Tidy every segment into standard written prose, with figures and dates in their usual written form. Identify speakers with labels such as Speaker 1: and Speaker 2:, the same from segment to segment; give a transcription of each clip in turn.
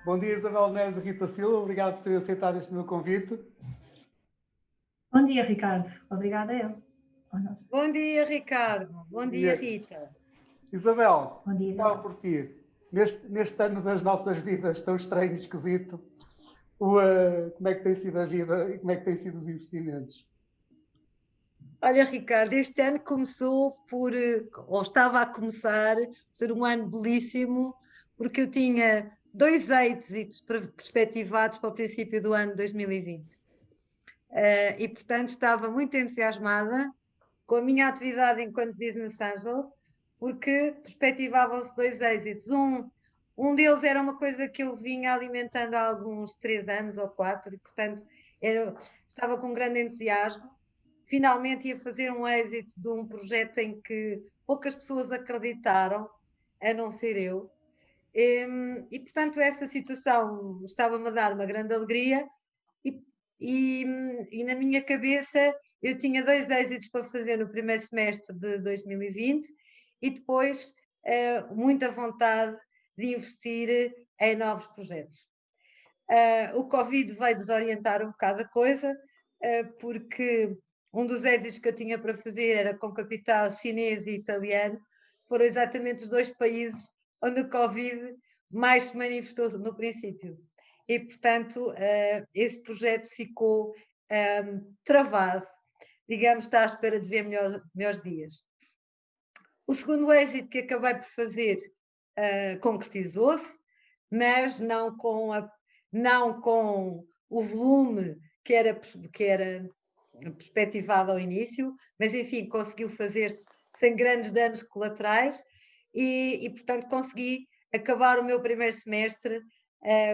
Speaker 1: Bom dia, Isabel Neves e Rita Silva. Obrigado por ter aceitado este meu convite.
Speaker 2: Bom dia, Ricardo. Obrigada eu.
Speaker 3: Bom dia, Ricardo. Bom dia, Rita.
Speaker 1: Isabel,
Speaker 2: Bom dia,
Speaker 1: estava
Speaker 2: Isabel.
Speaker 1: por ti. Neste ano das nossas vidas tão estranho e esquisito, como é que tem sido a vida e como é que têm sido os investimentos?
Speaker 3: Olha, Ricardo, este ano começou ou estava a começar, por ser um ano belíssimo, porque eu tinha 2 êxitos perspectivados para o princípio do ano 2020. E, portanto, estava muito entusiasmada com a minha atividade enquanto Business Angel, porque perspectivavam-se 2 êxitos. Um deles era uma coisa que eu vinha alimentando há alguns 3 anos ou 4, e, portanto, estava com grande entusiasmo. Finalmente ia fazer um êxito de um projeto em que poucas pessoas acreditaram, a não ser eu. E portanto, essa situação estava-me a dar uma grande alegria e na minha cabeça eu tinha 2 êxitos para fazer no primeiro semestre de 2020 e depois muita vontade de investir em novos projetos. O Covid veio desorientar um bocado a coisa, porque um dos êxitos que eu tinha para fazer era com capital chinês e italiano. Foram exatamente os 2 países onde o Covid mais se manifestou no princípio. E, portanto, esse projeto ficou travado. Digamos, está à espera de ver melhores dias. O segundo êxito que acabei por fazer concretizou-se, mas não com o volume que era perspectivado ao início, mas enfim, conseguiu fazer-se sem grandes danos colaterais e, portanto, consegui acabar o meu primeiro semestre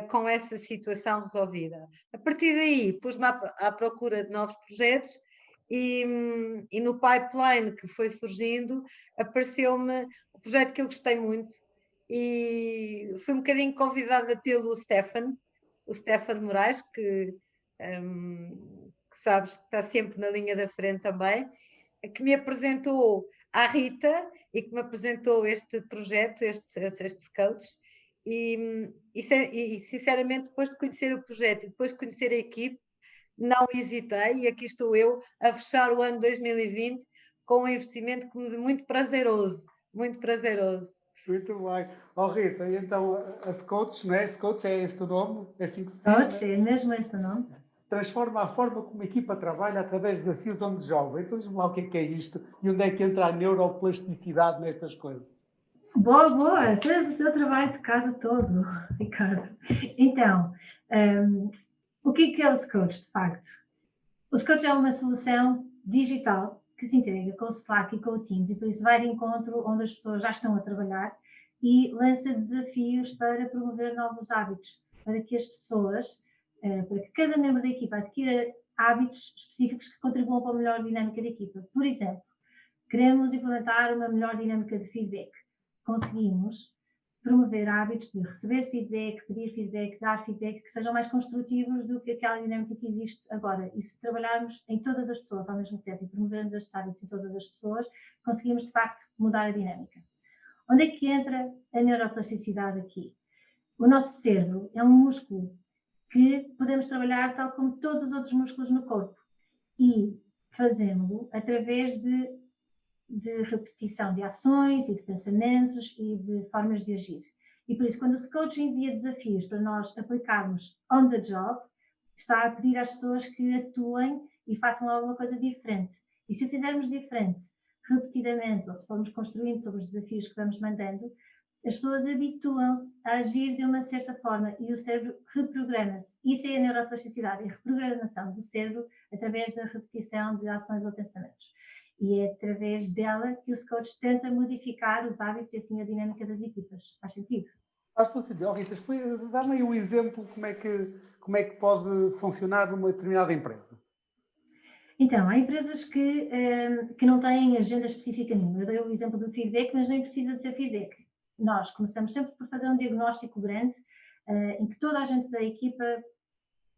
Speaker 3: com essa situação resolvida. A partir daí, pus-me à procura de novos projetos e no pipeline que foi surgindo, apareceu-me um projeto que eu gostei muito e fui um bocadinho convidada pelo o Stefan Moraes, que sabes que está sempre na linha da frente também, que me apresentou à Rita e que me apresentou este projeto, estes coaches, e sinceramente, depois de conhecer o projeto e depois de conhecer a equipe, não hesitei e aqui estou eu a fechar o ano 2020 com um investimento muito prazeroso, muito prazeroso.
Speaker 1: Muito bem. Rita, e então a Scouts, não é? Scouts é este o nome? É assim que se diz?
Speaker 2: Scouts, é mesmo este o nome.
Speaker 1: Transforma a forma como a equipa trabalha através de desafios onde joga. Então diz-me lá o que é isto e onde é que entra a neuroplasticidade nestas coisas.
Speaker 2: Boa, fez o seu trabalho de casa todo, Ricardo. Então, o que é o Scouts, de facto? O Scouts é uma solução digital que se integra com o Slack e com o Teams e por isso vai de encontro onde as pessoas já estão a trabalhar e lança desafios para promover novos hábitos, para que as pessoas, para que cada membro da equipa adquira hábitos específicos que contribuam para a melhor dinâmica da equipa. Por exemplo, queremos implementar uma melhor dinâmica de feedback. Conseguimos promover hábitos de receber feedback, pedir feedback, dar feedback, que sejam mais construtivos do que aquela dinâmica que existe agora. E se trabalharmos em todas as pessoas ao mesmo tempo e promovermos estes hábitos em todas as pessoas, conseguimos de facto mudar a dinâmica. Onde é que entra a neuroplasticidade aqui? O nosso cérebro é um músculo que podemos trabalhar tal como todos os outros músculos no corpo e fazemos-lo através de repetição de ações e de pensamentos e de formas de agir. E por isso, quando o coach envia desafios para nós aplicarmos on the job, está a pedir às pessoas que atuem e façam alguma coisa diferente. E se o fizermos diferente, repetidamente, ou se formos construindo sobre os desafios que vamos mandando, as pessoas habituam-se a agir de uma certa forma e o cérebro reprograma-se. Isso é a neuroplasticidade, a reprogramação do cérebro através da repetição de ações ou pensamentos. E é através dela que o coach tenta modificar os hábitos e assim a dinâmica das equipas. Faz sentido?
Speaker 1: Faz todo sentido. Rita, dá-me aí um exemplo como é que pode funcionar numa determinada empresa.
Speaker 2: Então, há empresas que não têm agenda específica nenhuma. Eu dei o exemplo do feedback, mas nem precisa de ser feedback. Nós começamos sempre por fazer um diagnóstico grande em que toda a gente da equipa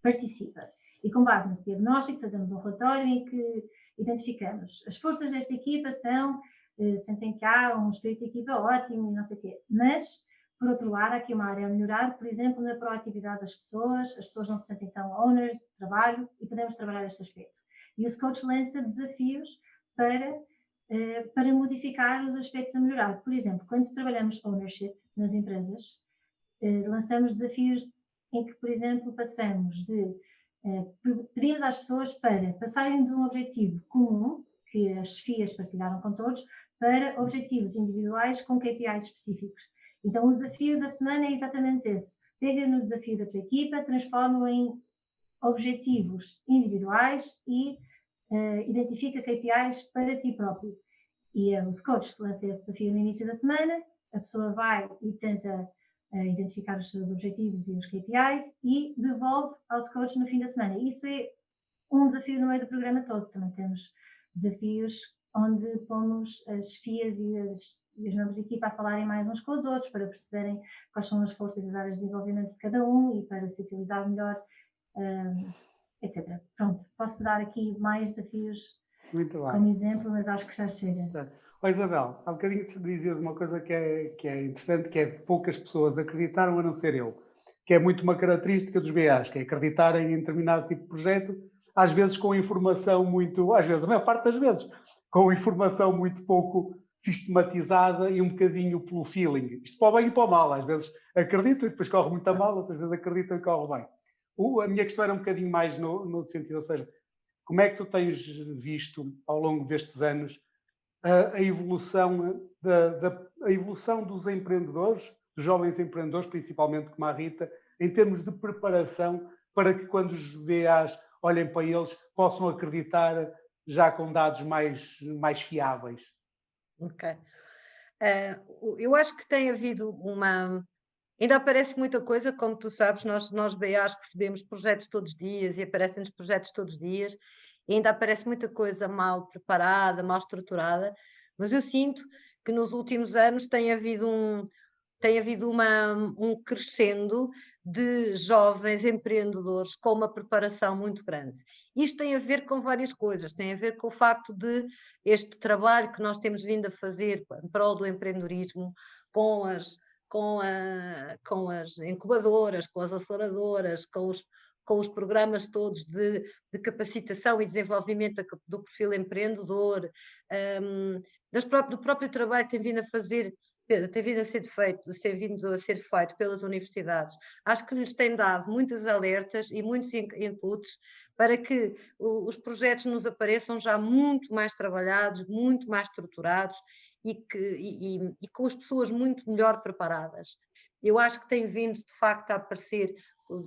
Speaker 2: participa. E com base nesse diagnóstico fazemos um relatório em que identificamos as forças desta equipa sentem que há um espírito de equipa ótimo e não sei o quê, mas Por outro lado, há aqui uma área a melhorar, por exemplo, na proatividade das pessoas, as pessoas não se sentem tão owners do trabalho e podemos trabalhar este aspecto. E os coaches lança desafios para modificar os aspectos a melhorar. Por exemplo, quando trabalhamos ownership nas empresas, lançamos desafios em que, por exemplo, pedimos às pessoas para passarem de um objetivo comum, que as chefias partilharam com todos, para objetivos individuais com KPIs específicos. Então, o desafio da semana é exatamente esse. Pega no desafio da tua equipa, transforma-o em objetivos individuais e identifica KPIs para ti próprio. E os coaches lançam esse desafio no início da semana, a pessoa vai e tenta identificar os seus objetivos e os KPIs e devolve aos coaches no fim da semana. Isso é um desafio no meio do programa todo. Também temos desafios onde pomos as chefias e os membros de equipa a falarem mais uns com os outros para perceberem quais são as forças e as áreas de desenvolvimento de cada um e para se utilizar melhor, etc. Pronto, posso dar aqui mais desafios como exemplo, mas acho que já chega.
Speaker 1: Isabel, há bocadinho dizias uma coisa que é interessante, que é poucas pessoas acreditaram, a não ser eu, que é muito uma característica dos BAs, que é acreditarem em determinado tipo de projeto, às vezes com informação muito, às vezes, a maior parte das vezes, com informação muito pouco sistematizada e um bocadinho pelo feeling. Isto para o bem e para o mal, às vezes acreditam e depois corre muito a mal, outras vezes acreditam e corre bem. A minha questão era um bocadinho mais no sentido, ou seja, como é que tu tens visto ao longo destes anos a evolução dos empreendedores, dos jovens empreendedores, principalmente como a Rita, em termos de preparação para que quando os BAs olhem para eles possam acreditar já com dados mais fiáveis?
Speaker 3: Ok. Eu acho que tem havido Ainda aparece muita coisa, como tu sabes, nós BAs recebemos projetos todos os dias e aparecem-nos projetos todos os dias, e ainda aparece muita coisa mal preparada, mal estruturada, mas eu sinto que nos últimos anos tem havido um crescendo de jovens empreendedores com uma preparação muito grande. Isto tem a ver com várias coisas, tem a ver com o facto de este trabalho que nós temos vindo a fazer em prol do empreendedorismo, com as incubadoras, com as aceleradoras, com os programas todos de capacitação e desenvolvimento do perfil empreendedor, do próprio trabalho que tem vindo a ser feito pelas universidades. Acho que lhes tem dado muitos alertas e muitos inputs para que os projetos nos apareçam já muito mais trabalhados, muito mais estruturados e com as pessoas muito melhor preparadas. Eu acho que tem vindo, de facto, a aparecer,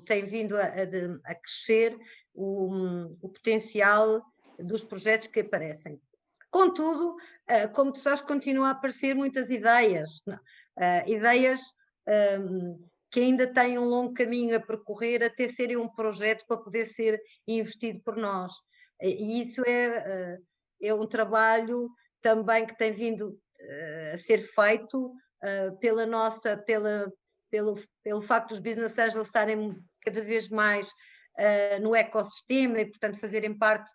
Speaker 3: tem vindo a crescer o potencial dos projetos que aparecem. Contudo, como tu sabes, continuam a aparecer muitas ideias, que ainda têm um longo caminho a percorrer até serem um projeto para poder ser investido por nós. E isso é um trabalho também que tem vindo a ser feito pelo facto dos business angels estarem cada vez mais no ecossistema e, portanto, fazerem parte,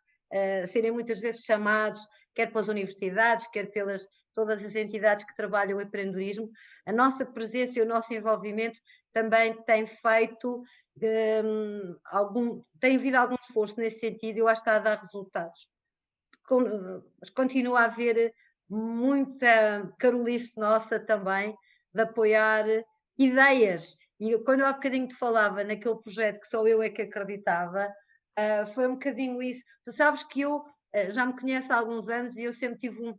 Speaker 3: serem muitas vezes chamados, quer pelas universidades, quer pelas todas as entidades que trabalham o empreendedorismo. A nossa presença e o nosso envolvimento também tem feito tem havido algum esforço nesse sentido, eu acho que está a dar resultados. Mas continua a haver muita carolice nossa também de apoiar ideias. E quando eu há bocadinho te falava naquele projeto que só eu é que acreditava, foi um bocadinho isso. Tu sabes que eu já me conheço há alguns anos e eu sempre tive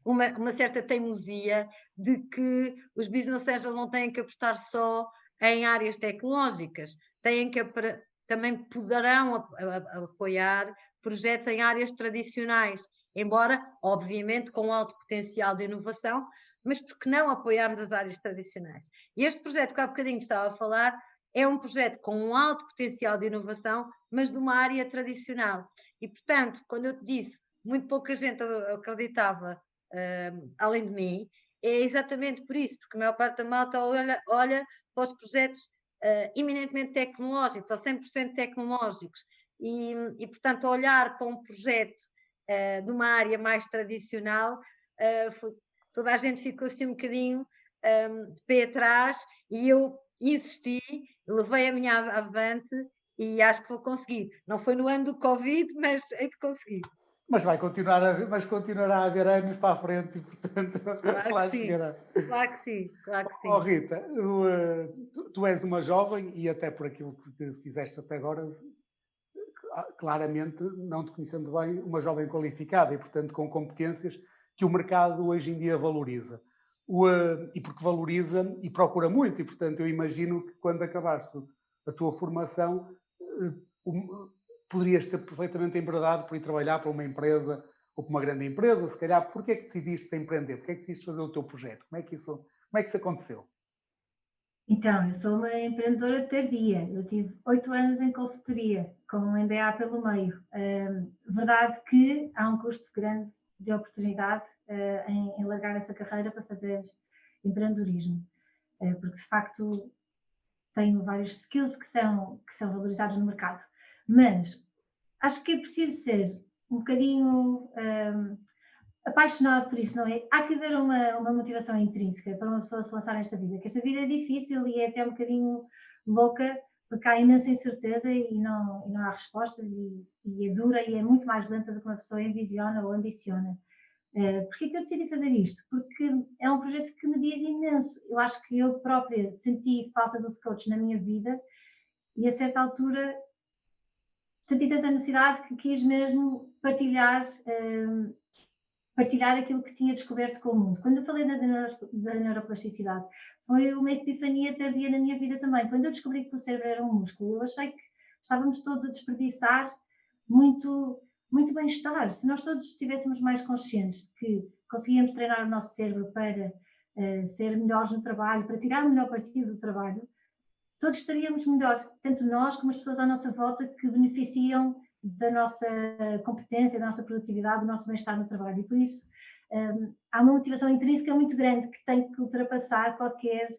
Speaker 3: uma certa teimosia de que os business angels não têm que apostar só em áreas tecnológicas, também poderão apoiar projetos em áreas tradicionais, embora, obviamente, com alto potencial de inovação, mas por que não apoiarmos as áreas tradicionais? E este projeto que há bocadinho estava a falar é um projeto com um alto potencial de inovação, mas de uma área tradicional. E, portanto, quando eu te disse, muito pouca gente acreditava, além de mim, é exatamente por isso, porque a maior parte da malta olha para os projetos eminentemente tecnológicos, ou 100% tecnológicos, e, portanto, olhar para um projeto de uma área mais tradicional, toda a gente ficou assim um bocadinho de pé atrás, e eu insisti, levei a minha avante e acho que vou conseguir. Não foi no ano do Covid, mas é que consegui.
Speaker 1: Mas continuará a haver anos para a frente e, portanto,
Speaker 3: Claro
Speaker 1: lá
Speaker 3: que sim,
Speaker 1: chegará.
Speaker 3: claro que sim, claro que
Speaker 1: Oh,
Speaker 3: sim.
Speaker 1: Rita, tu és uma jovem e até por aquilo que fizeste até agora, claramente, não te conhecendo bem, uma jovem qualificada e, portanto, com competências que o mercado hoje em dia valoriza. E porque valoriza e procura muito, e, portanto, eu imagino que quando acabaste a tua formação, poderias ter perfeitamente enbredado por ir trabalhar para uma empresa ou para uma grande empresa, se calhar. Porquê é que decidiste empreender? Porquê é que decidiste fazer o teu projeto? Como é que isso aconteceu?
Speaker 2: Então, eu sou uma empreendedora tardia. Eu tive 8 anos em consultoria, com um MBA pelo meio. Verdade que há um custo grande de oportunidade em largar essa carreira para fazer empreendedorismo, porque de facto tenho vários skills que são valorizados no mercado. Mas acho que é preciso ser um bocadinho apaixonado por isso, não é? Há que haver uma motivação intrínseca para uma pessoa se lançar nesta vida, que esta vida é difícil e é até um bocadinho louca, porque há imensa incerteza e não há respostas e é dura e é muito mais lenta do que uma pessoa envisiona ou ambiciona. Porquê que eu decidi fazer isto? Porque é um projeto que me diz imenso. Eu acho que eu própria senti falta dos coaches na minha vida e a certa altura senti tanta necessidade que quis mesmo partilhar aquilo que tinha descoberto com o mundo. Quando eu falei da neuroplasticidade, foi uma epifania tardia na minha vida também. Quando eu descobri que o cérebro era um músculo, eu achei que estávamos todos a desperdiçar muito, muito bem-estar. Se nós todos estivéssemos mais conscientes de que conseguíamos treinar o nosso cérebro para ser melhores no trabalho, para tirar o melhor partido do trabalho, todos estaríamos melhor, tanto nós como as pessoas à nossa volta que beneficiam da nossa competência, da nossa produtividade, do nosso bem-estar no trabalho. E por isso há uma motivação intrínseca muito grande que tem que ultrapassar qualquer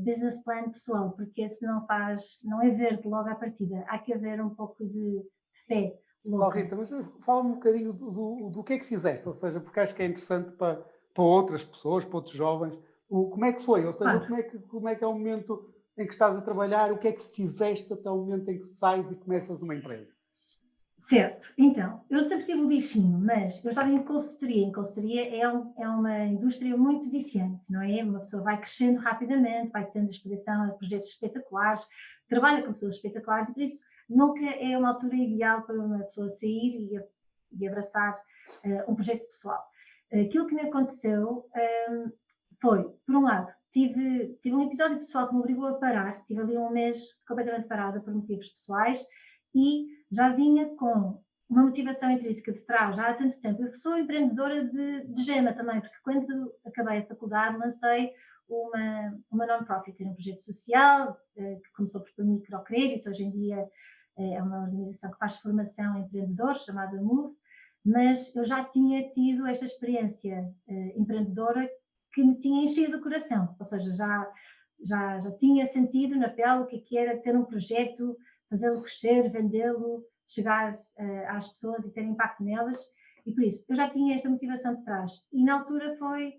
Speaker 2: business plan pessoal, porque esse não é verde logo à partida. Há que haver um pouco de fé louca.
Speaker 1: Oh, Rita, mas fala-me um bocadinho do que é que fizeste, ou seja, porque acho que é interessante para outras pessoas, para outros jovens, como é que foi, ou seja,
Speaker 2: Claro.
Speaker 1: como é que é o momento em que estás a trabalhar, o que é que fizeste até o momento em que sais e começas uma empresa?
Speaker 2: Certo, então, eu sempre tive o bichinho, mas eu estava em consultoria. Em consultoria é uma indústria muito viciante, não é? Uma pessoa vai crescendo rapidamente, vai tendo exposição a projetos espetaculares, trabalha com pessoas espetaculares e por isso nunca é uma altura ideal para uma pessoa sair e abraçar um projeto pessoal. Aquilo que me aconteceu foi, por um lado, tive um episódio pessoal que me obrigou a parar, tive ali um mês completamente parada por motivos pessoais e já vinha com uma motivação intrínseca de trás, já há tanto tempo. Eu sou empreendedora de gema também, porque quando acabei a faculdade lancei uma non-profit, era um projeto social, que começou por microcrédito, hoje em dia é uma organização que faz formação a empreendedores, chamada Move, mas eu já tinha tido esta experiência empreendedora que me tinha enchido o coração, ou seja, já tinha sentido na pele o que era ter um projeto, fazê-lo crescer, vendê-lo, chegar às pessoas e ter impacto nelas, e por isso eu já tinha esta motivação de trás. E na altura foi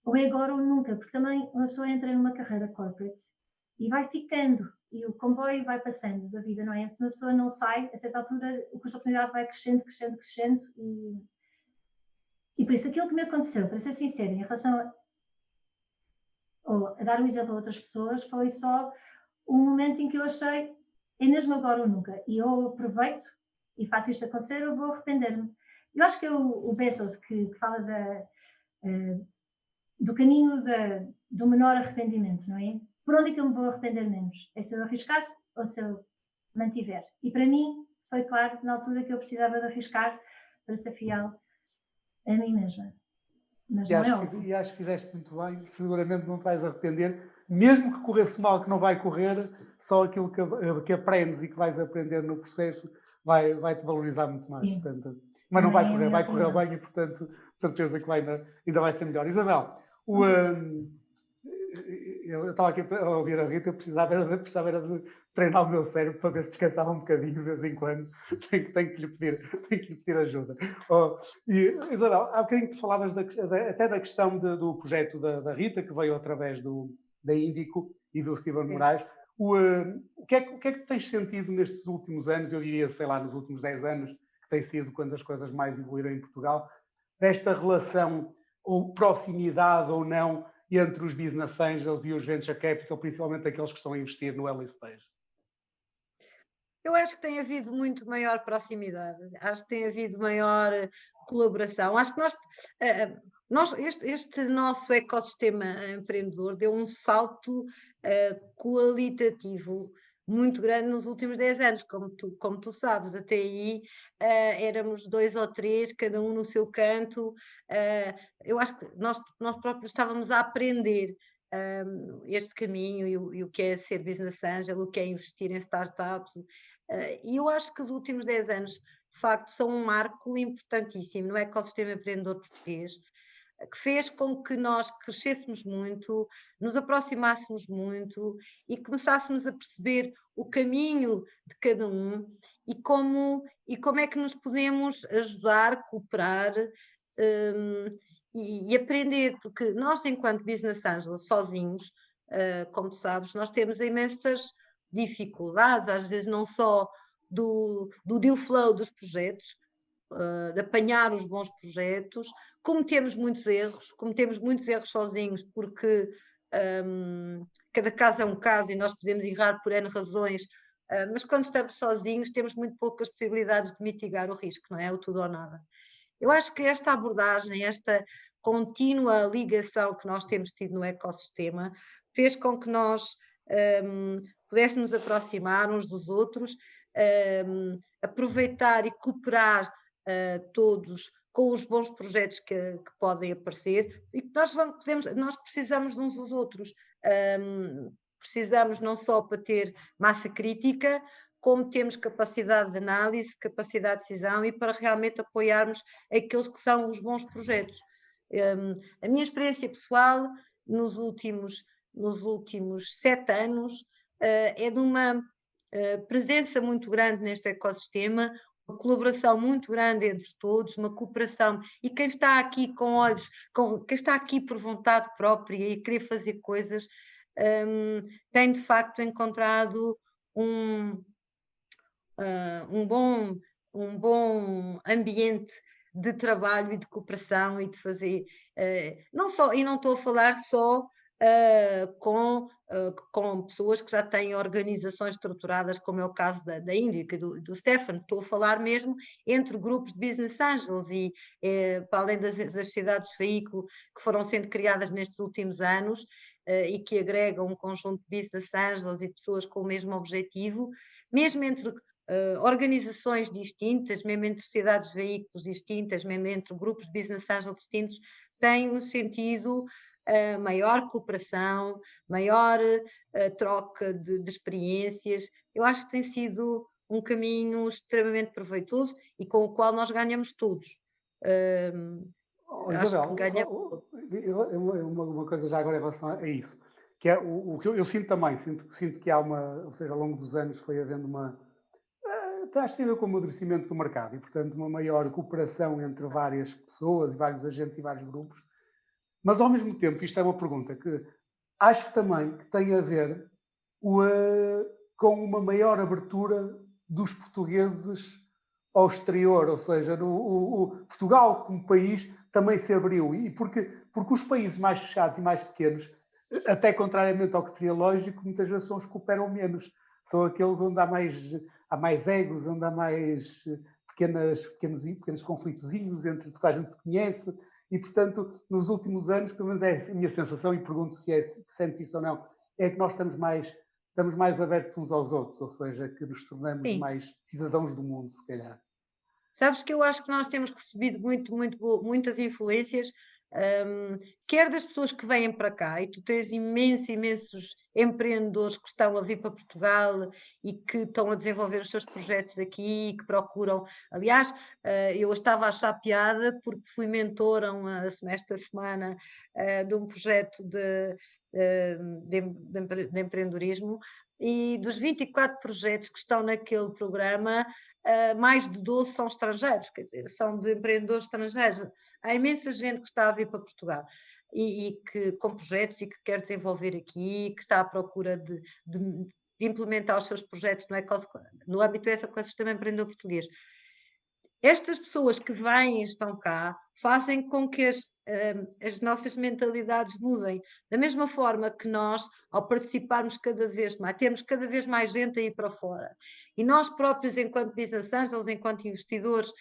Speaker 2: ou é agora ou nunca, porque também uma pessoa entra numa carreira corporate e vai ficando, e o comboio vai passando da vida, não é? Se uma pessoa não sai, a certa altura o custo de oportunidade vai crescendo, crescendo, crescendo, e por isso aquilo que me aconteceu, para ser sincera, em relação ou a dar um exemplo a outras pessoas, foi só um momento em que eu achei é mesmo agora ou nunca, e eu aproveito e faço isto acontecer, ou vou arrepender-me. Eu acho que é o Bezos que fala do caminho do menor arrependimento, não é? Por onde é que eu me vou arrepender menos? É se eu arriscar ou se eu mantiver? E para mim foi claro na altura que eu precisava de arriscar para ser fiel a mim mesma. Mas não é óbvio.
Speaker 1: E acho que fizeste muito bem, seguramente não te vais arrepender, mesmo que corresse mal, que não vai correr, só aquilo que aprendes e que vais aprender no processo vai-te valorizar muito mais. Portanto, mas não vai correr, vai correr bem e, portanto, certeza que ainda vai ser melhor. Isabel, eu estava aqui a ouvir a Rita, eu precisava era de treinar o meu cérebro para ver se descansava um bocadinho de vez em quando. Tenho que lhe pedir ajuda. Oh, e, Isabel, há bocadinho tu falavas até da questão do projeto da Rita, que veio através da Índico e do Steven Moraes. O que é que tu tens sentido nestes últimos anos, eu diria, sei lá, nos últimos 10 anos, que tem sido quando as coisas mais evoluíram em Portugal, desta relação ou proximidade ou não entre os business angels e os venture capital, principalmente aqueles que estão a investir no early stage?
Speaker 3: Eu acho que tem havido muito maior proximidade, acho que tem havido maior colaboração. Acho que este nosso ecossistema empreendedor deu um salto qualitativo muito grande nos últimos 10 anos, como tu sabes. Até aí éramos 2 ou 3, cada um no seu canto. Eu acho que nós próprios estávamos a aprender este caminho e o que é ser business angel, o que é investir em startups. E eu acho que os últimos 10 anos, de facto, são um marco importantíssimo no ecossistema empreendedor português, que fez com que nós crescêssemos muito, nos aproximássemos muito e começássemos a perceber o caminho de cada um e como é que nos podemos ajudar, cooperar e aprender, porque nós, enquanto business angels, sozinhos, como tu sabes, nós temos imensas dificuldades, às vezes não só do deal flow dos projetos, de apanhar os bons projetos, cometemos muitos erros sozinhos, porque cada caso é um caso e nós podemos errar por N razões, mas quando estamos sozinhos temos muito poucas possibilidades de mitigar o risco, não é? O tudo ou nada. Eu acho que esta abordagem, esta contínua ligação que nós temos tido no ecossistema, fez com que nós pudéssemos aproximar uns dos outros, aproveitar e cooperar todos com os bons projetos que podem aparecer e que nós precisamos de uns dos outros. Precisamos não só para ter massa crítica, como temos capacidade de análise, capacidade de decisão e para realmente apoiarmos aqueles que são os bons projetos. A minha experiência pessoal nos últimos 7 anos é de uma presença muito grande neste ecossistema, uma colaboração muito grande entre todos, uma cooperação, e quem está aqui com olhos, quem está aqui por vontade própria e querer fazer coisas, tem de facto encontrado um bom ambiente de trabalho e de cooperação e de fazer, não estou a falar só com pessoas que já têm organizações estruturadas, como é o caso da Índica e do Stefan. Estou a falar mesmo entre grupos de business angels e para além das sociedades de veículo que foram sendo criadas nestes últimos anos e que agregam um conjunto de business angels e pessoas com o mesmo objetivo, mesmo entre organizações distintas, mesmo entre sociedades de veículos distintas, mesmo entre grupos de business angels distintos, tem um sentido maior cooperação, maior troca de experiências. Eu acho que tem sido um caminho extremamente proveitoso e com o qual nós ganhamos todos.
Speaker 1: Isabel, uma coisa já agora em relação a isso, que é o que eu sinto também, sinto que há ou seja, ao longo dos anos foi havendo acho que tem a ver com o amadurecimento do mercado e, portanto, uma maior cooperação entre várias pessoas, vários agentes e vários grupos. Mas, ao mesmo tempo, isto é uma pergunta que acho que também tem a ver com uma maior abertura dos portugueses ao exterior, ou seja, o Portugal como país também se abriu. E porque os países mais fechados e mais pequenos, até contrariamente ao que seria lógico, muitas vezes são os que cooperam menos. São aqueles onde há mais egos, onde há mais pequenos conflitozinhos entre toda a gente se conhece. E, portanto, nos últimos anos, pelo menos é a minha sensação, e pergunto se sente isso ou não, é que nós estamos mais abertos uns aos outros, ou seja, que nos tornamos mais cidadãos do mundo, se calhar.
Speaker 3: Sabes que eu acho que nós temos recebido muitas influências quer das pessoas que vêm para cá, e tu tens imensos empreendedores que estão a vir para Portugal e que estão a desenvolver os seus projetos aqui, que procuram. Aliás, eu estava a achar piada porque fui mentora esta semana de um projeto de empreendedorismo, e dos 24 projetos que estão naquele programa, mais de 12 são estrangeiros, quer dizer, são de empreendedores estrangeiros. Há imensa gente que está a vir para Portugal e que, com projetos e que quer desenvolver aqui, que está à procura de implementar os seus projetos no âmbito desse ecossistema empreendedor português. Estas pessoas que vêm e estão cá fazem com que as nossas mentalidades mudem. Da mesma forma que nós, ao participarmos cada vez mais, temos cada vez mais gente a ir para fora. E nós próprios, enquanto business angels, enquanto investidores,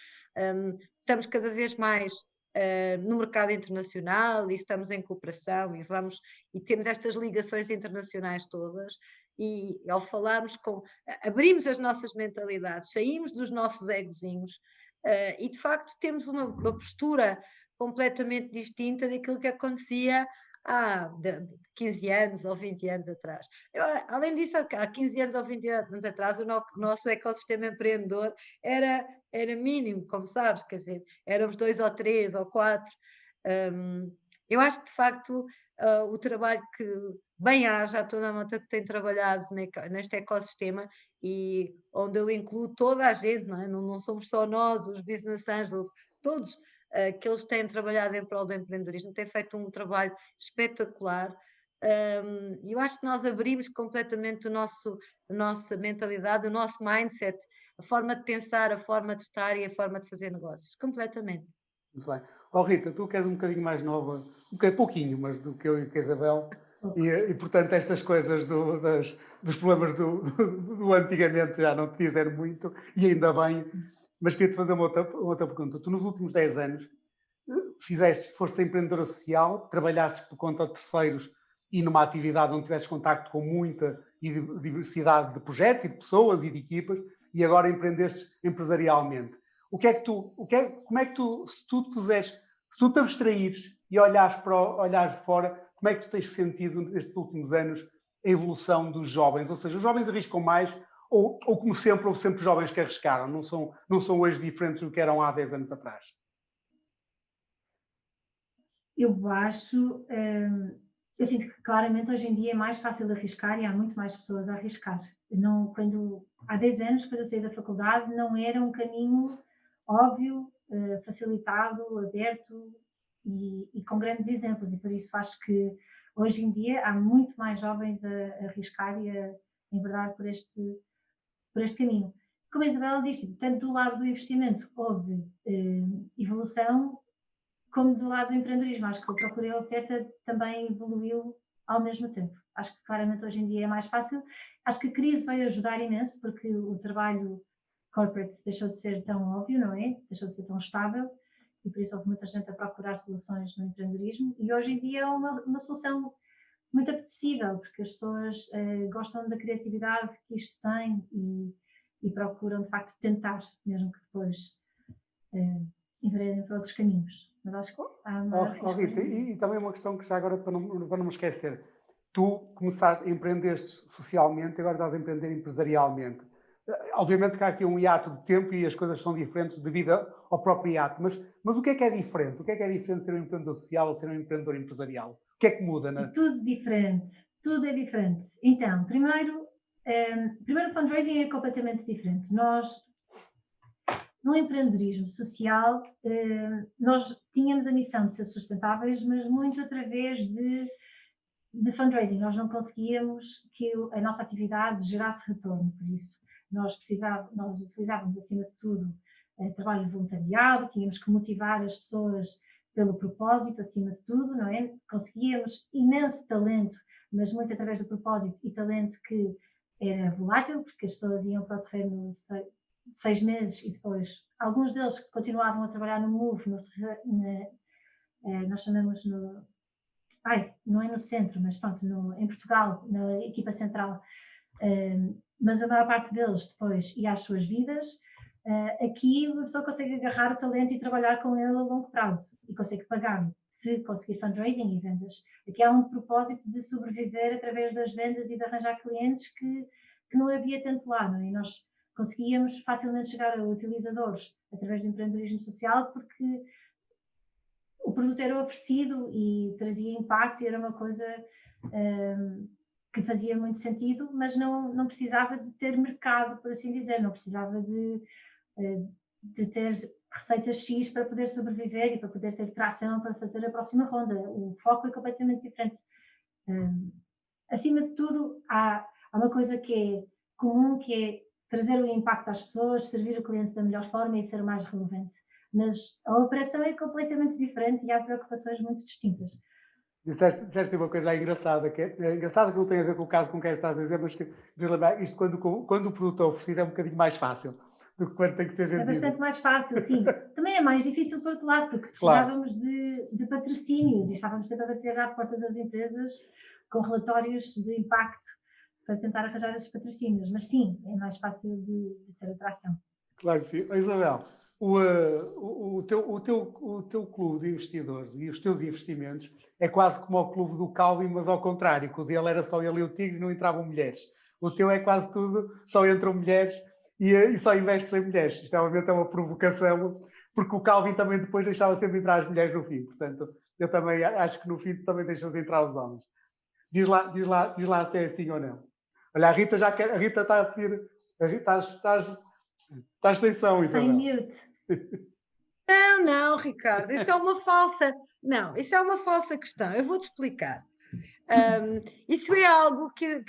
Speaker 3: estamos cada vez mais no mercado internacional e estamos em cooperação e temos estas ligações internacionais todas. E ao falarmos abrimos as nossas mentalidades, saímos dos nossos egozinhos, e de facto temos uma postura completamente distinta daquilo que acontecia há 15 anos ou 20 anos atrás. Além disso, há 15 anos ou 20 anos atrás, o nosso ecossistema empreendedor era mínimo, como sabes, quer dizer, éramos 2 ou 3 ou 4. Eu acho que, de facto, o trabalho que bem haja toda a malta que tem trabalhado neste ecossistema, e onde eu incluo toda a gente, não somos só nós, os business angels, todos que eles têm trabalhado em prol do empreendedorismo, têm feito um trabalho espetacular. Eu acho que nós abrimos completamente a nossa mentalidade, o nosso mindset, a forma de pensar, a forma de estar e a forma de fazer negócios, completamente.
Speaker 1: Muito bem. Rita, tu que és um bocadinho mais nova, pouquinho, mas do que eu e a Isabel, e portanto estas coisas dos problemas do antigamente já não te dizem muito, e ainda bem, mas queria-te fazer uma outra pergunta. Tu nos últimos 10 anos foste empreendedora social, trabalhaste por conta de terceiros e numa atividade onde tiveste contacto com muita diversidade de projetos e de pessoas e de equipas, e agora empreendeste empresarialmente. Como é que tu, se tu te abstraíres e olhares de fora, como é que tu tens sentido nestes últimos anos a evolução dos jovens? Ou seja, os jovens arriscam mais ou como sempre, houve sempre jovens que arriscaram? Não são hoje diferentes do que eram há 10 anos atrás?
Speaker 2: Eu acho, eu sinto que claramente hoje em dia é mais fácil arriscar e há muito mais pessoas a arriscar. Há 10 anos, quando eu saí da faculdade, não era um caminho óbvio, facilitado, aberto e com grandes exemplos, e por isso acho que hoje em dia há muito mais jovens a arriscar e a enverdar por este caminho. Como a Isabela disse, tanto do lado do investimento houve evolução, como do lado do empreendedorismo. Acho que a procura e a oferta também evoluiu ao mesmo tempo. Acho que claramente hoje em dia é mais fácil. Acho que a crise veio ajudar imenso, porque o trabalho corporate deixou de ser tão óbvio, não é? Deixou de ser tão estável, e por isso houve muita gente a procurar soluções no empreendedorismo, e hoje em dia é uma solução muito apetecível, porque as pessoas gostam da criatividade que isto tem e procuram de facto tentar, mesmo que depois enveredem para outros caminhos. Mas acho que há uma
Speaker 1: Rita, e também uma questão que já agora, para não me esquecer, tu empreendeste socialmente, agora estás a empreender empresarialmente. Obviamente que há aqui um hiato de tempo e as coisas são diferentes devido ao próprio hiato, mas o que é diferente? O que é diferente ser um empreendedor social ou ser um empreendedor empresarial? O que é que muda?
Speaker 2: É tudo é diferente. Então, primeiro o fundraising é completamente diferente. Nós, no empreendedorismo social, nós tínhamos a missão de ser sustentáveis, mas muito através de fundraising. Nós não conseguíamos que a nossa atividade gerasse retorno, por isso nós utilizávamos, acima de tudo, trabalho voluntariado, tínhamos que motivar as pessoas pelo propósito, acima de tudo, não é? Conseguíamos imenso talento, mas muito através do propósito, e talento que era volátil, porque as pessoas iam para o terreno 6 meses e depois, alguns deles continuavam a trabalhar no Move, nós chamamos não é no centro, mas pronto, em Portugal, na equipa central, mas a maior parte deles depois ia às suas vidas. Aqui uma pessoa consegue agarrar o talento e trabalhar com ele a longo prazo e consegue pagar se conseguir fundraising e vendas. Aqui há um propósito de sobreviver através das vendas e de arranjar clientes que não havia tanto lá, não é? E nós conseguíamos facilmente chegar a utilizadores através do empreendedorismo social porque o produto era oferecido e trazia impacto e era uma coisa que fazia muito sentido, mas não precisava de ter mercado, por assim dizer, não precisava de ter receitas X para poder sobreviver e para poder ter tração para fazer a próxima ronda. O foco é completamente diferente. Acima de tudo, há uma coisa que é comum, que é trazer o impacto às pessoas, servir o cliente da melhor forma e ser mais relevante. Mas a operação é completamente diferente e há preocupações muito distintas.
Speaker 1: Disseste uma coisa engraçada, é engraçada que não tem a ver com o caso com quem estás a dizer, mas que lembrar, isto quando o produto é oferecido é um bocadinho mais fácil do que quando tem que ser vendido.
Speaker 2: É bastante mais fácil, sim. Também é mais difícil por outro lado, porque precisávamos de patrocínios e estávamos sempre a bater à porta das empresas com relatórios de impacto para tentar arranjar esses patrocínios. Mas sim, é mais fácil de ter atração.
Speaker 1: Claro que sim. Isabel, o teu clube de investidores e os teus investimentos é quase como o clube do Calvin, mas ao contrário, que o dele era só ele e o Tigre e não entravam mulheres. O teu é quase tudo, só entram mulheres e só investes em mulheres. Isto realmente é uma provocação, porque o Calvin também depois deixava sempre entrar as mulheres no fim. Portanto, eu também acho que no fim também deixas entrar os homens. Diz lá se é assim ou não. Olha, a Rita está a pedir. A Rita, estás sem som, Isabel.
Speaker 2: Em mute.
Speaker 3: Não, Ricardo, isso é uma falsa. Não, isso é uma falsa questão. Eu vou-te explicar. Isso é algo que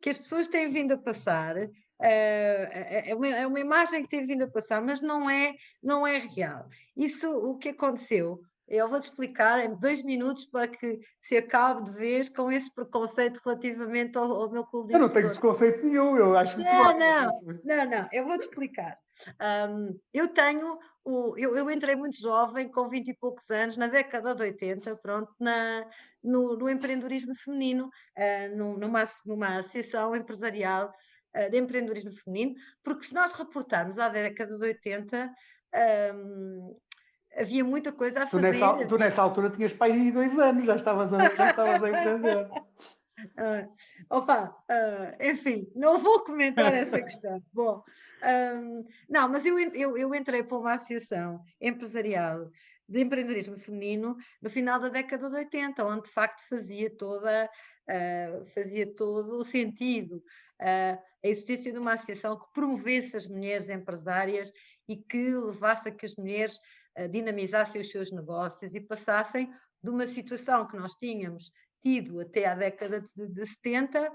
Speaker 3: as pessoas têm vindo a passar. É uma imagem que tem vindo a passar, mas não é real. Isso, o que aconteceu, eu vou-te explicar em 2 minutos para que se acabe de vez com esse preconceito relativamente ao meu clube de
Speaker 1: Eu não tenho preconceito nenhum, eu acho muito
Speaker 3: não, eu vou-te explicar. Eu entrei muito jovem, com 20 e poucos anos, na década de 80, pronto, no empreendedorismo feminino, numa associação empresarial de empreendedorismo feminino, porque se nós reportarmos à década de 80, havia muita coisa a fazer.
Speaker 1: Tu nessa altura tinhas pai de 2 anos, já estavas a empreender.
Speaker 3: Enfim, não vou comentar essa questão. Bom, não, mas eu entrei para uma associação empresarial de empreendedorismo feminino no final da década de 80, onde de facto fazia todo o sentido a existência de uma associação que promovesse as mulheres empresárias e que levasse a que as mulheres dinamizassem os seus negócios e passassem de uma situação que nós tínhamos tido até à década de 70,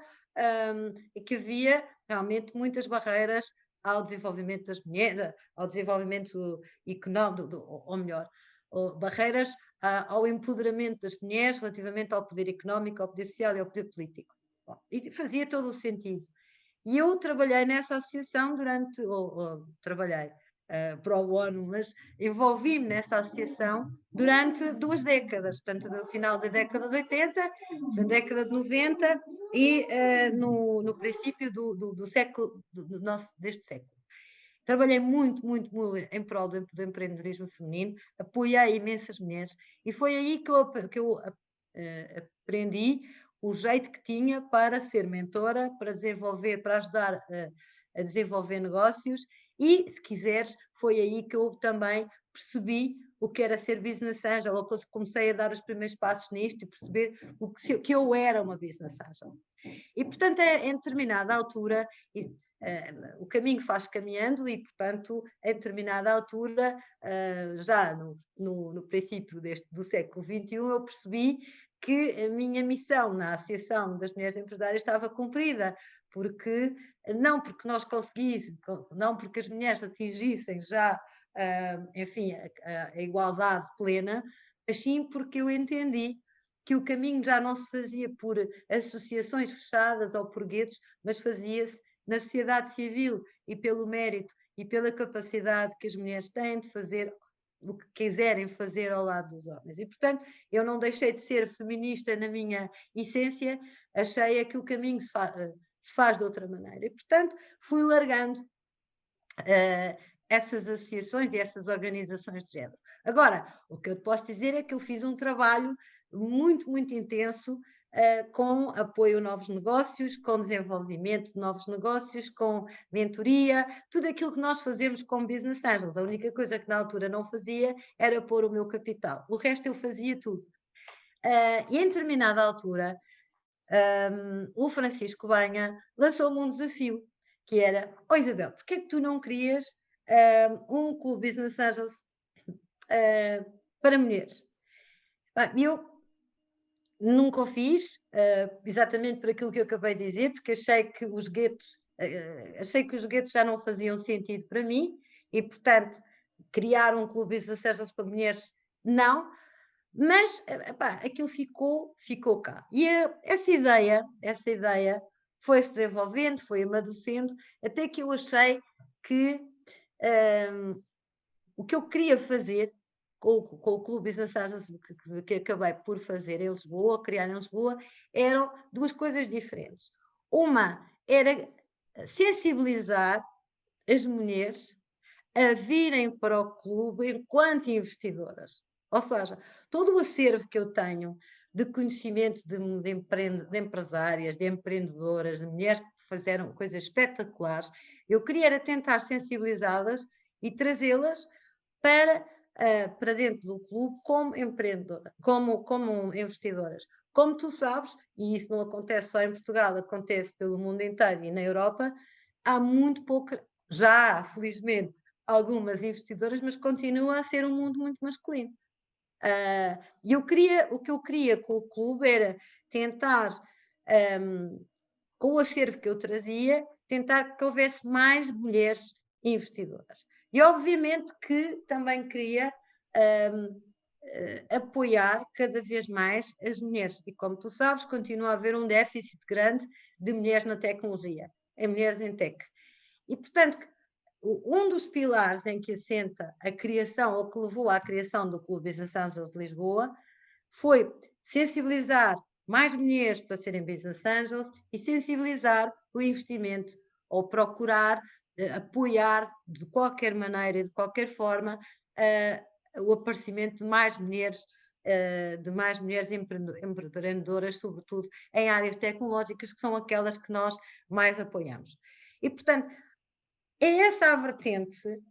Speaker 3: que havia realmente muitas barreiras ao desenvolvimento das mulheres, ao desenvolvimento económico, ou melhor, barreiras ao empoderamento das mulheres relativamente ao poder económico, ao poder social e ao poder político. Bom, e fazia todo o sentido. E eu trabalhei nessa associação trabalhei para o ONU, mas envolvi-me nessa associação durante 2 décadas, portanto, no final da década de 80, da década de 90 e no princípio do século, deste século. Trabalhei muito em prol do empreendedorismo feminino, apoiei imensas mulheres e foi aí que eu aprendi o jeito que tinha para ser mentora, para ajudar a desenvolver negócios e, se quiseres, foi aí que eu também percebi o que era ser business angel, ou que eu comecei a dar os primeiros passos nisto e perceber que eu era uma business angel. E, portanto, em determinada altura, o caminho faz caminhando e, portanto, em determinada altura, já no princípio do século XXI, eu percebi que a minha missão na Associação das Mulheres Empresárias estava cumprida, porque nós conseguíssemos, não porque as mulheres atingissem já, enfim, a igualdade plena, mas sim porque eu entendi que o caminho já não se fazia por associações fechadas ou por guetos, mas fazia-se na sociedade civil e pelo mérito e pela capacidade que as mulheres têm de fazer o que quiserem fazer ao lado dos homens. E, portanto, eu não deixei de ser feminista na minha essência, achei que o caminho se faz de outra maneira. E, portanto, fui largando essas associações e essas organizações de género. Agora, o que eu te posso dizer é que eu fiz um trabalho muito, muito intenso com apoio a novos negócios, com desenvolvimento de novos negócios, com mentoria, tudo aquilo que nós fazemos como Business Angels. A única coisa que na altura não fazia era pôr o meu capital. O resto eu fazia tudo. E em determinada altura, o Francisco Banha lançou-me um desafio, que era: Isabel, porquê é que tu não crias um clube Business Angels para mulheres? Eu nunca o fiz, exatamente por aquilo que eu acabei de dizer, porque achei que os guetos já não faziam sentido para mim e, portanto, criar um clube Business Angels para mulheres, não. Mas aquilo ficou cá. E essa ideia foi-se desenvolvendo, foi amadurecendo, até que eu achei que o que eu queria fazer com o Clube Business Angels, que acabei por fazer em Lisboa, criar em Lisboa, eram duas coisas diferentes. Uma era sensibilizar as mulheres a virem para o clube enquanto investidoras. Ou seja, todo o acervo que eu tenho de conhecimento de empresárias, de empreendedoras, de mulheres que fizeram coisas espetaculares, eu queria era tentar sensibilizá-las e trazê-las para dentro do clube como empreendedoras, como investidoras. Como tu sabes, e isso não acontece só em Portugal, acontece pelo mundo inteiro e na Europa, há muito pouco, já felizmente, algumas investidoras, mas continua a ser um mundo muito masculino. O que eu queria com o clube era tentar, com o acervo que eu trazia, tentar que houvesse mais mulheres investidoras. E obviamente que também queria apoiar cada vez mais as mulheres. E como tu sabes, continua a haver um déficit grande de mulheres na tecnologia, em mulheres em tech. E, portanto, um dos pilares em que assenta a criação, ou que levou à criação do Clube Business Angels de Lisboa, foi sensibilizar mais mulheres para serem Business Angels e sensibilizar o investimento, ou procurar apoiar de qualquer maneira e de qualquer forma o aparecimento de mais mulheres empreendedoras, sobretudo em áreas tecnológicas, que são aquelas que nós mais apoiamos. E, portanto, é essa a vertente,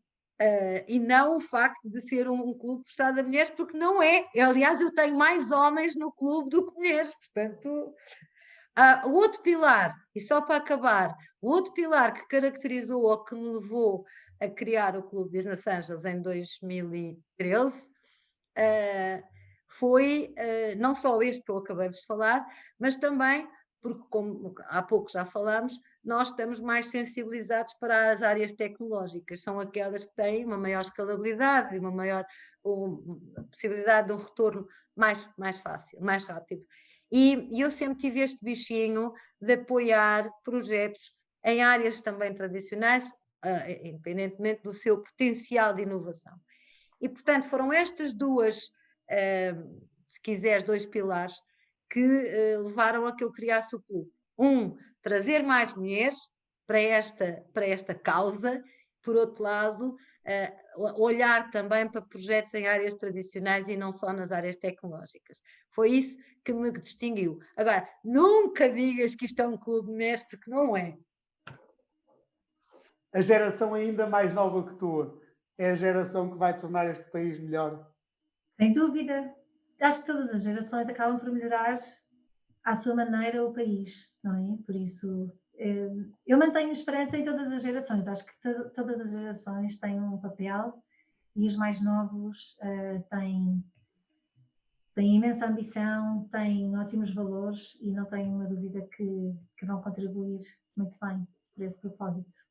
Speaker 3: e não o facto de ser um clube fechado a mulheres, porque não é. Aliás, eu tenho mais homens no clube do que mulheres, portanto... o outro pilar, e só para acabar, o outro pilar que caracterizou ou que me levou a criar o Clube Business Angels em 2013 foi não só este que eu acabei de falar, mas também, porque como há pouco já falámos, nós estamos mais sensibilizados para as áreas tecnológicas, são aquelas que têm uma maior escalabilidade e uma maior possibilidade de um retorno mais fácil, mais rápido. E eu sempre tive este bichinho de apoiar projetos em áreas também tradicionais, independentemente do seu potencial de inovação. E, portanto, foram estas duas, se quiseres, dois pilares que levaram a que eu criasse o clube. Trazer mais mulheres para esta causa. Por outro lado, olhar também para projetos em áreas tradicionais e não só nas áreas tecnológicas. Foi isso que me distinguiu. Agora, nunca digas que isto é um clube de mulheres, porque não é.
Speaker 1: A geração ainda mais nova que tu é a geração que vai tornar este país melhor.
Speaker 2: Sem dúvida. Acho que todas as gerações acabam por melhorar à sua maneira o país, não é? Por isso, eu mantenho esperança em todas as gerações. Acho que todas as gerações têm um papel e os mais novos têm imensa ambição, têm ótimos valores e não tenho uma dúvida que vão contribuir muito bem por esse propósito.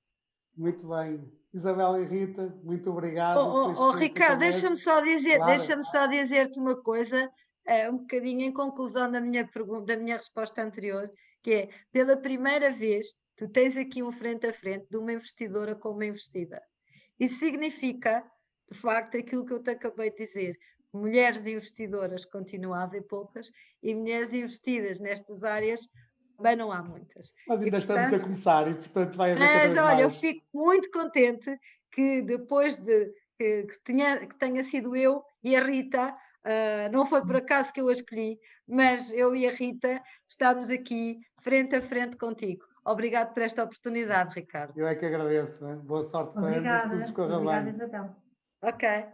Speaker 1: Muito bem. Isabel e Rita, muito obrigado.
Speaker 3: Ricardo, deixa-me só dizer-te uma coisa, um bocadinho em conclusão da minha resposta anterior, que é, pela primeira vez, tu tens aqui um frente a frente de uma investidora com uma investida. Isso significa, de facto, aquilo que eu te acabei de dizer. Mulheres investidoras continuam a haver poucas e mulheres investidas nestas áreas também não há muitas.
Speaker 1: Mas ainda
Speaker 3: E,
Speaker 1: estamos a
Speaker 3: portanto,
Speaker 1: começar e, portanto, vai haver cada
Speaker 3: mas
Speaker 1: vez
Speaker 3: olha, eu
Speaker 1: mais.
Speaker 3: fico muito contente que depois de que tenha sido eu e a Rita, não foi por acaso que eu a escolhi, mas eu e a Rita estamos aqui frente a frente contigo. Obrigado por esta oportunidade, Ricardo.
Speaker 1: Eu é que agradeço. Né? Boa sorte para ambos, tudo
Speaker 2: Obrigada,
Speaker 1: escorra
Speaker 2: obrigada,
Speaker 1: bem.
Speaker 2: Isabel.
Speaker 3: Ok.